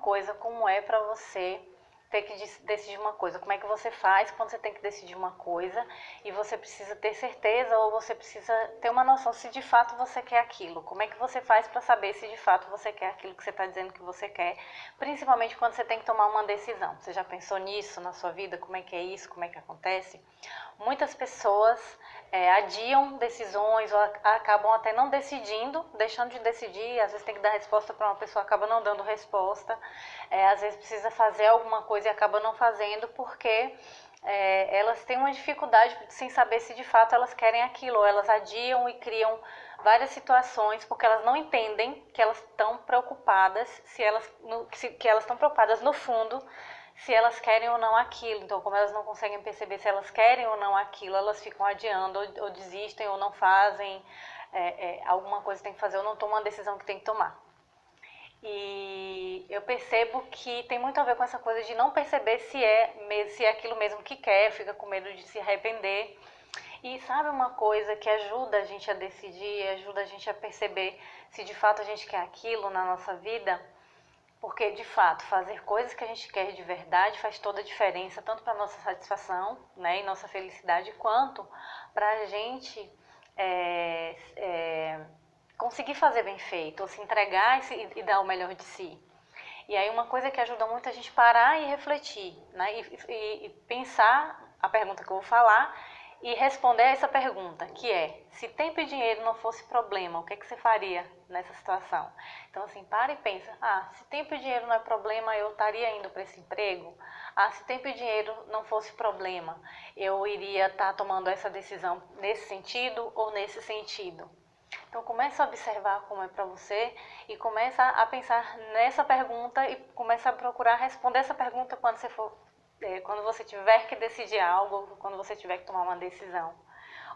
coisa, como é para você ter que decidir uma coisa. Como é que você faz quando você tem que decidir uma coisa e você precisa ter certeza ou você precisa ter uma noção se de fato você quer aquilo. Como é que você faz para saber se de fato você quer aquilo que você está dizendo que você quer, principalmente quando você tem que tomar uma decisão. Você já pensou nisso na sua vida? Como é que é isso? Como é que acontece? Muitas pessoas adiam decisões ou acabam até não decidindo, deixando de decidir. Às vezes tem que dar resposta para uma pessoa, acaba não dando resposta. Às vezes precisa fazer alguma coisa e acaba não fazendo porque elas têm uma dificuldade sem saber se de fato elas querem aquilo. Ou elas adiam e criam várias situações porque elas não entendem que elas estão preocupadas, que elas estão preocupadas no fundo se elas querem ou não aquilo. Então, como elas não conseguem perceber se elas querem ou não aquilo, elas ficam adiando, ou desistem, ou não fazem alguma coisa que tem que fazer, ou não tomam uma decisão que tem que tomar. E eu percebo que tem muito a ver com essa coisa de não perceber se é aquilo mesmo que quer, fica com medo de se arrepender. E sabe uma coisa que ajuda a gente a decidir, ajuda a gente a perceber se de fato a gente quer aquilo na nossa vida? Porque, de fato, fazer coisas que a gente quer de verdade faz toda a diferença, tanto para a nossa satisfação, né, e nossa felicidade, quanto para a gente conseguir fazer bem feito, ou se entregar e dar o melhor de si. E aí uma coisa que ajuda muito a gente parar e refletir, né, e pensar a pergunta que eu vou falar e responder a essa pergunta, que é: se tempo e dinheiro não fosse problema, o que é que você faria nessa situação? Então, assim, para e pensa: se tempo e dinheiro não é problema, eu estaria indo para esse emprego? Se tempo e dinheiro não fosse problema, eu iria estar tomando essa decisão nesse sentido ou nesse sentido? Então, começa a observar como é para você e começa a pensar nessa pergunta e começa a procurar responder essa pergunta quando você tiver que decidir algo, quando você tiver que tomar uma decisão.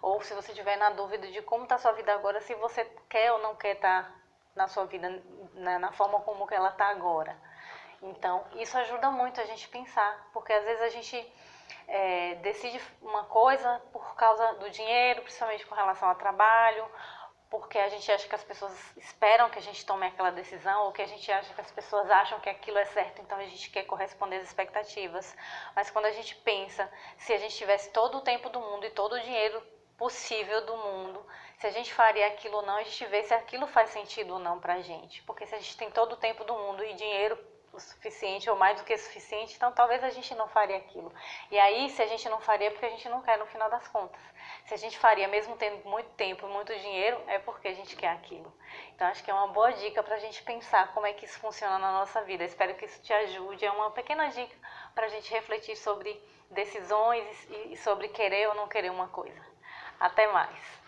Ou se você estiver na dúvida de como está a sua vida agora, se você quer ou não quer estar na sua vida, né, na forma como ela está agora. Então, isso ajuda muito a gente pensar, porque às vezes a gente decide uma coisa por causa do dinheiro, principalmente com relação ao trabalho, porque a gente acha que as pessoas esperam que a gente tome aquela decisão, ou que a gente acha que as pessoas acham que aquilo é certo, então a gente quer corresponder às expectativas. Mas quando a gente pensa, se a gente tivesse todo o tempo do mundo e todo o dinheiro possível do mundo, se a gente faria aquilo ou não, a gente vê se aquilo faz sentido ou não pra gente. Porque se a gente tem todo o tempo do mundo e dinheiro o suficiente ou mais do que suficiente, então talvez a gente não faria aquilo. E aí, se a gente não faria, é porque a gente não quer no final das contas. Se a gente faria mesmo tendo muito tempo e muito dinheiro, é porque a gente quer aquilo. Então acho que é uma boa dica para a gente pensar como é que isso funciona na nossa vida. Espero que isso te ajude. É uma pequena dica para a gente refletir sobre decisões e sobre querer ou não querer uma coisa. Até mais!